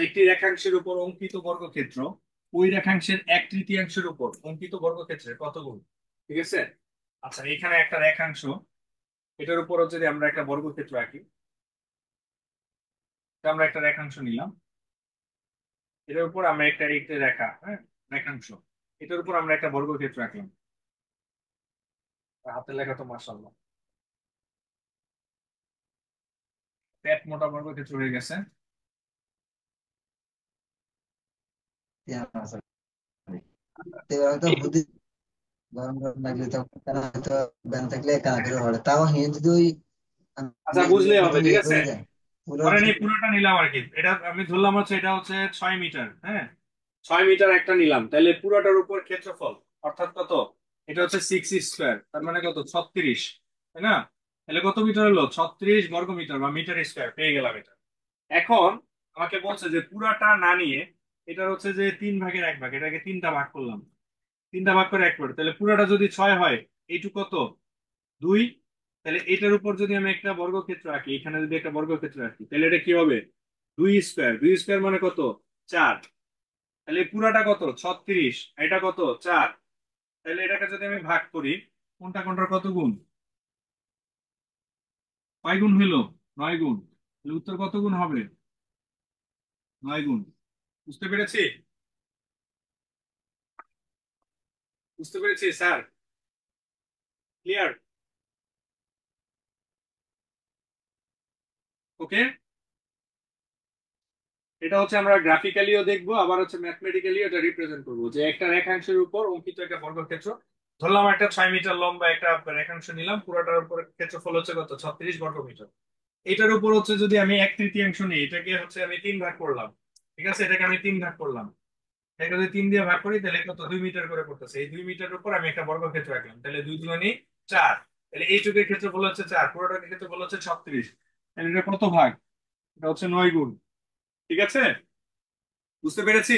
একটি রেখাংশের উপর অঙ্কিত বর্গক্ষেত্র ওই রেখাংশের এক তৃতীয়াংশের উপর অঙ্কিত বর্গক্ষেত্রের কত গুণ? ঠিক আছে। আচ্ছা, এখানে একটা রেখাংশ, এটার উপর যদি আমরা একটা বর্গক্ষেত্র আঁকি, তো আমরা একটা রেখাংশ নিলাম, এটার উপর আমরা একটা রেখা, হ্যাঁ, রেখাংশ, এটার উপর আমরা একটা বর্গক্ষেত্র আঁকলাম। হাতের লেখা তো মাশাআল্লাহ, পেট মোটা বর্গক্ষেত্র হয়ে গেছে। এবার হয়তো হুদি গরম গরম লাগলে তো তারা হয়তো ব্যান থাকলে কানা করে হলে তাও হিন যদি ওই আচ্ছা, আমি বুঝলেই হবে, মতন ঠিক ইয়ে আছে। করে দেয় পুরো ধরেন এই পুরোটা নিলাম আর কি, এটা আমি ধরলাম হচ্ছে এটা হচ্ছে 6 মিটার, হ্যাঁ, 6 মিটার একটা নিলাম, তাহলে পুরোটার উপর ক্ষেত্রফল অর্থাৎ কত? এটা হচ্ছে 6 স্কোয়ার, তার মানে কত? 36, তাই না? তাহলে কত মিটার হলো? 36 বর্গ মিটার বা মিটার স্কোয়ার পেয়ে গেলাম এটা। এখন আমাকে বলছে যে পুরাটা না নিয়ে এটা হচ্ছে যে 3 ভাগের 1 ভাগ, এটাকে তিনটা ভাগ করলাম, তিনটা ভাগ করে 1 করে, তাহলে পুরাটা যদি 6 হয়, এইটুকু কত? 2। তাহলে এটার উপর যদি আমি একটা বর্গক্ষেত্র আঁকি, এখানে যদি একটা বর্গক্ষেত্র আঁকি, তাহলে এটা কি হবে? 2 স্কোয়ার, 2 স্কোয়ার মানে কত? 4। তাহলে এই পুরাটা কত? 36, এটা কত? 4। তাহলে এটাকে যদি আমি ভাগ করি, কোনটা কোনটার কত গুণ? কয় গুণ হইলো? 9 গুণ। তাহলে উত্তর কত গুণ হবে? 9 গুণ। বুঝতে পেরেছি? বুঝতে পেরেছি স্যার? ক্লিয়ার? ওকে। এটা হচ্ছে আমরা গ্রাফিক্যালিও দেখবো, আবার হচ্ছে ম্যাথমেটিক্যালি এটা রিপ্রেজেন্ট করবো, যে একটা রেখাংশের উপর অঙ্কিত একটা বর্গক্ষেত্র, ধরলাম একটা 6 মিটার লম্বা একটা রেখাংশ নিলাম, পুরোটার উপর ক্ষেত্রফল হচ্ছে কত? 36 বর্গ মিটার। এটার উপর হচ্ছে যদি আমি এক তৃতীয়াংশ নিই, এটাকে হচ্ছে আমি 3 ভাগ করলাম, ঠিক আছে, এটাকে আমি 3 ভাগ করলাম, এটাকে যদি 3 দিয়ে ভাগ করি তাহলে কত? 2 মিটার করে পড়তেছে। এই 2 মিটারের উপর আমি একটা বর্গক্ষেত্র রাখলাম, তাহলে 2 দুগুণে 4, তাহলে এইটুকের ক্ষেত্রফল হচ্ছে 4, পুরোটার ক্ষেত্রফল হচ্ছে 36। তাহলে এটা কত ভাগ? এটা হচ্ছে 9 গুণ। ঠিক আছে? বুঝতে পেরেছি?